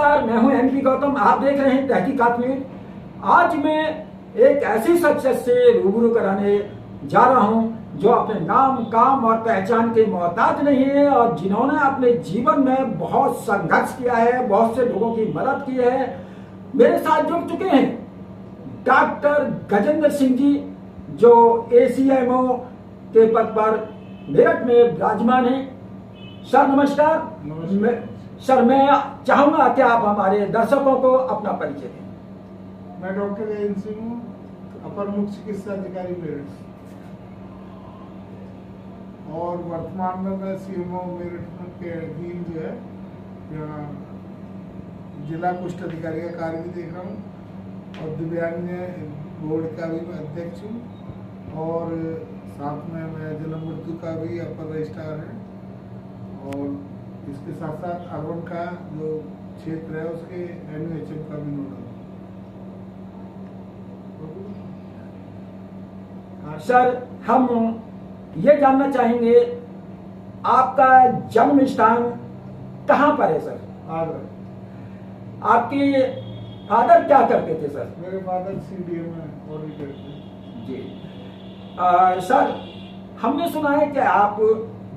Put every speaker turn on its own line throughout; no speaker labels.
नमस्कार, मैं हूं एनपी गौतम। आप देख रहे हैं तहकीकात न्यूज। आज मैं एक ऐसी शख्सियत से रूबरू कराने जा रहा हूं जो अपने नाम, काम और पहचान के मोहताज नहीं है और जिन्होंने अपने जीवन में बहुत संघर्ष किया है, बहुत से लोगों की मदद की है। मेरे साथ जुड़ चुके हैं डॉक्टर गजेंद्र सिंह जी, जो ACMO के पद पर मेरठ में विराजमान है। सर नमस्कार। सर, मैं चाहूंगा कि आप हमारे दर्शकों को अपना परिचय दें।
मैं डॉक्टर गजेंद्र सिंह हूँ, अपर मुख्य चिकित्सा अधिकारी मेरठ, और वर्तमान में मैं CMO मेरठ के अधीन जो है यहाँ जिला कुष्ठ अधिकारी का कार्य भी देख रहा हूँ और दिव्यांग बोर्ड का भी मैं अध्यक्ष हूँ और साथ में मैं जन्म मृत्यु का भी अपर रजिस्ट्रार है और इसके साथ साथ अर्बन का जो क्षेत्र है उसके NUHM का भी नोडल।
सर, हम ये जानना चाहेंगे आपका जन्म स्थान कहाँ पर है सर?
आगरा।
आपके फादर क्या करते थे सर?
मेरे फादर CDM में ऑडिटर थे।
जी सर, हमने सुना है कि आप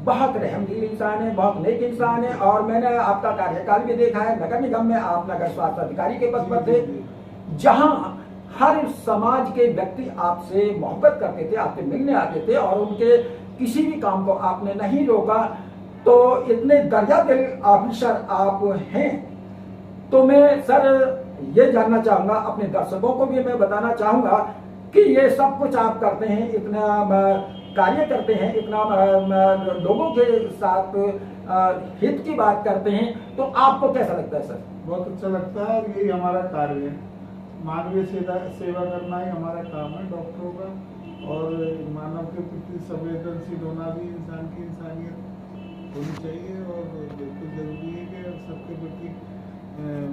बहुत रहमदिल इंसान है, बहुत नेक इंसान है और मैंने आपका कार्यकाल भी देखा है। नगर निगम में आप नगर स्वास्थ्य अधिकारी के पद पर थे, जहां हर समाज के व्यक्ति आपसे मोहब्बत करते थे, आपसे मिलने आते थे और उनके किसी भी काम को आपने नहीं रोका। तो इतने दर्जा दिल ऑफिसर आप हैं, तो मैं सर ये जानना चाहूंगा, अपने दर्शकों को भी मैं बताना चाहूंगा कि ये सब कुछ आप करते हैं, इतना कार्य करते हैं, इतना लोगों के साथ हित की बात करते हैं, तो आपको कैसा लगता है सर?
बहुत अच्छा लगता है और यही हमारा कार्य है। मानवीय सेवा करना ही हमारा काम है डॉक्टरों का, और मानव के प्रति संवेदनशील होना भी इंसान की इंसानियत होनी चाहिए और बिल्कुल जरूरी है कि सबके प्रति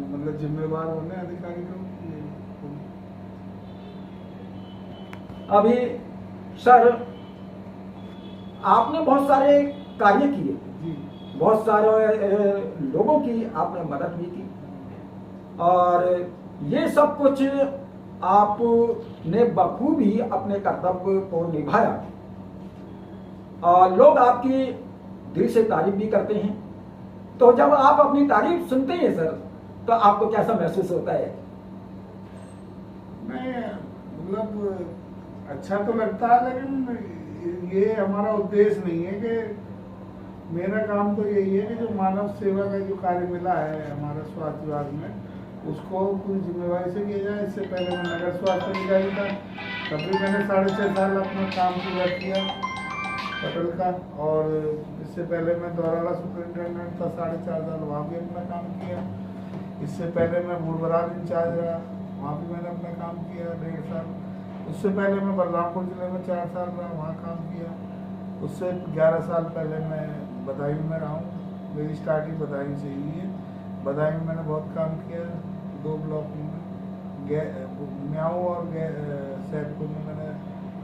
मतलब जिम्मेवार होने अधिकारी को।
अभी सर आपने बहुत सारे कार्य किए, बहुत सारे लोगों की आपने मदद भी की और ये सब कुछ आपने बखूबी अपने कर्तव्य को निभाया और लोग आपकी दिल से तारीफ भी करते हैं। तो जब आप अपनी तारीफ सुनते हैं सर, तो आपको कैसा महसूस होता है?
नहीं, मतलब अच्छा तो लगता है, लेकिन ये हमारा उद्देश्य नहीं है कि मेरा काम तो यही है कि जो मानव सेवा का जो कार्य मिला है हमारा स्वास्थ्य विभाग में, उसको पूरी जिम्मेवारी से किया जाए। इससे पहले मैं नगर स्वास्थ्य अधिकारी था, तब भी मैंने 6.5 साल अपना काम पूरा किया पटल का, और इससे पहले मैं दौराला सुपरिटेंडेंट था 4.5 साल, वहाँ भी अपना काम किया। इससे पहले मैं बुरबराज इंचार्ज रहा, वहाँ भी मैंने अपना काम किया 1.5 साल। उससे पहले मैं बलरामपुर जिले में 4 साल रहा, वहाँ काम किया। उससे 11 साल पहले मैं बदायूं में रहा हूँ, मेरी स्टार्टिंग बदायूं से ही है। बदायूं में मैंने बहुत काम किया, 2 ब्लॉक में, म्याऊं और सैदपुर में मैंने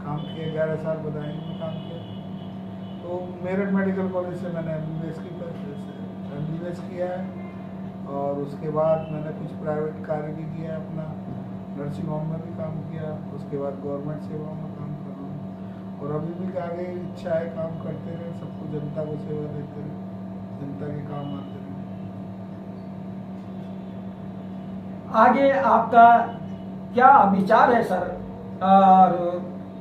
काम किया। 11 साल बदायूं में काम किया। तो मेरठ मेडिकल कॉलेज से मैंने MBBS किया है और उसके बाद मैंने कुछ प्राइवेट कार्य भी किया अपना, नर्सिंग होम में भी काम किया। उसके बाद गवर्नमेंट सेवा में काम कर रहा हूँ और अभी भी आगे इच्छा है काम करते रहे, सबको जनता को सेवा देते रहे, जनता के काम आते रहे।
आगे आपका क्या विचार है सर, और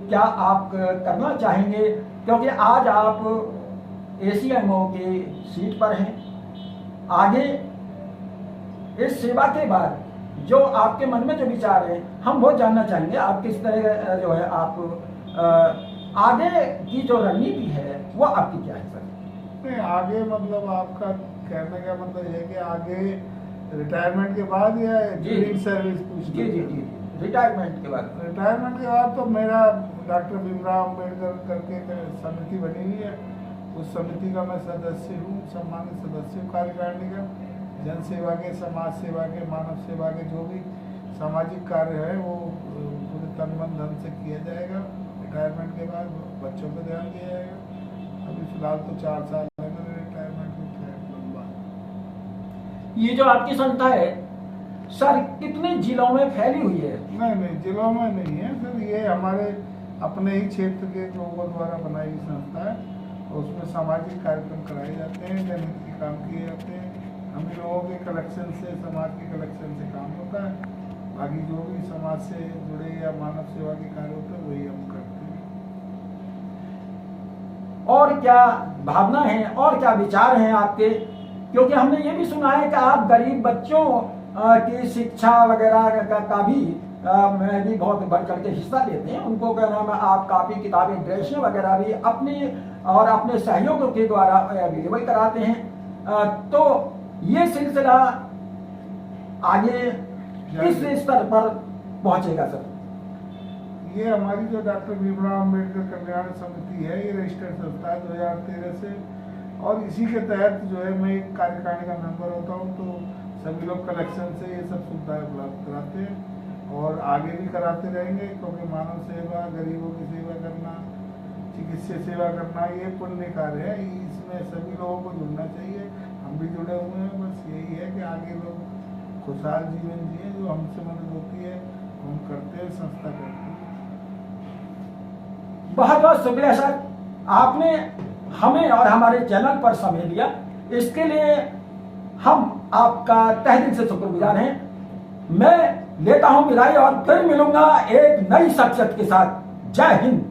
क्या आप करना चाहेंगे? क्योंकि आज आप ACMO की सीट पर हैं। आगे इस सेवा के बाद जो आपके मन में जो विचार है, हम वो जानना चाहेंगे। आप किस तरह जो है आप आगे की जो रणनीति है वो आपकी क्या है सर?
नहीं, आगे मतलब आपका कहने का मतलब है कि आगे रिटायरमेंट के बाद या ड्यूरिंग सर्विस?
जी, रिटायरमेंट के बाद।
रिटायरमेंट के बाद तो मेरा डॉक्टर भीमराव अम्बेडकर करके समिति बनी हुई है, उस समिति का मैं सदस्य हूँ, सम्मानित सदस्य हूँ कार्यकारिणी का। जन सेवा के, समाज सेवा के, मानव सेवा के जो भी सामाजिक कार्य है वो पूरे तन मन धन से किया जाएगा। रिटायरमेंट के बाद बच्चों पर ध्यान दिया जाएगा। अभी फिलहाल तो 4 साल है मेरे रिटायरमेंट में, लंबा।
ये जो आपकी संस्था है सर कितने जिलों में फैली हुई है?
नहीं, जिलों में नहीं है सर, ये हमारे अपने ही क्षेत्र के लोगों द्वारा बनाई गई संस्था है और उसमें सामाजिक कार्यक्रम कराए जाते हैं, जनहित काम किए जाते हैं। हम लोगों के कलेक्शन से, समाज के कलेक्शन से काम होता है। बाकी जो भी समाज से जुड़े या मानव सेवा के कार्य होते हैं वही हम करते हैं।
और क्या भावना है और क्या विचार हैं आपके? क्योंकि हमने ये भी सुना है कि आप गरीब बच्चों की शिक्षा वगैरह का भी में भी बहुत बढ़ चढ़ के हिस्सा लेते हैं। उनको क्या नाम है, आप कापी किताबें ड्रेसें वगैरह भी अपने और अपने सहयोगों के द्वारा अवेलेबल कराते हैं। तो ये सिलसिला आगे किस स्तर पर पहुंचेगा सर?
ये हमारी जो डॉक्टर भीमराव अम्बेडकर कल्याण समिति है, ये रजिस्टर्ड संस्था है 2013 से, और इसी के तहत जो है मैं एक कार्यकारिणी का मेंबर होता हूँ। तो सभी लोग कलेक्शन से ये सब सुविधाएं उपलब्ध कराते हैं और आगे भी कराते रहेंगे, क्योंकि मानव सेवा, गरीबों की सेवा करना, चिकित्सा सेवा करना ये पुण्य कार्य है। इसमें सभी लोगों को जुड़ना चाहिए, हम भी जुड़े हुए हैं। बस यही है कि आगे लोग खुशहाल जीवन जिए, जो हमसे मदद होती है हम करते हैं, संस्था करती है।
बहुत बहुत शुक्रिया सर, आपने हमें और हमारे चैनल पर समय दिया, इसके लिए हम आपका तहे दिल से शुक्रगुजार हैं। मैं लेता हूं विदाई और फिर मिलूंगा एक नई शख्सियत के साथ। जय हिंद।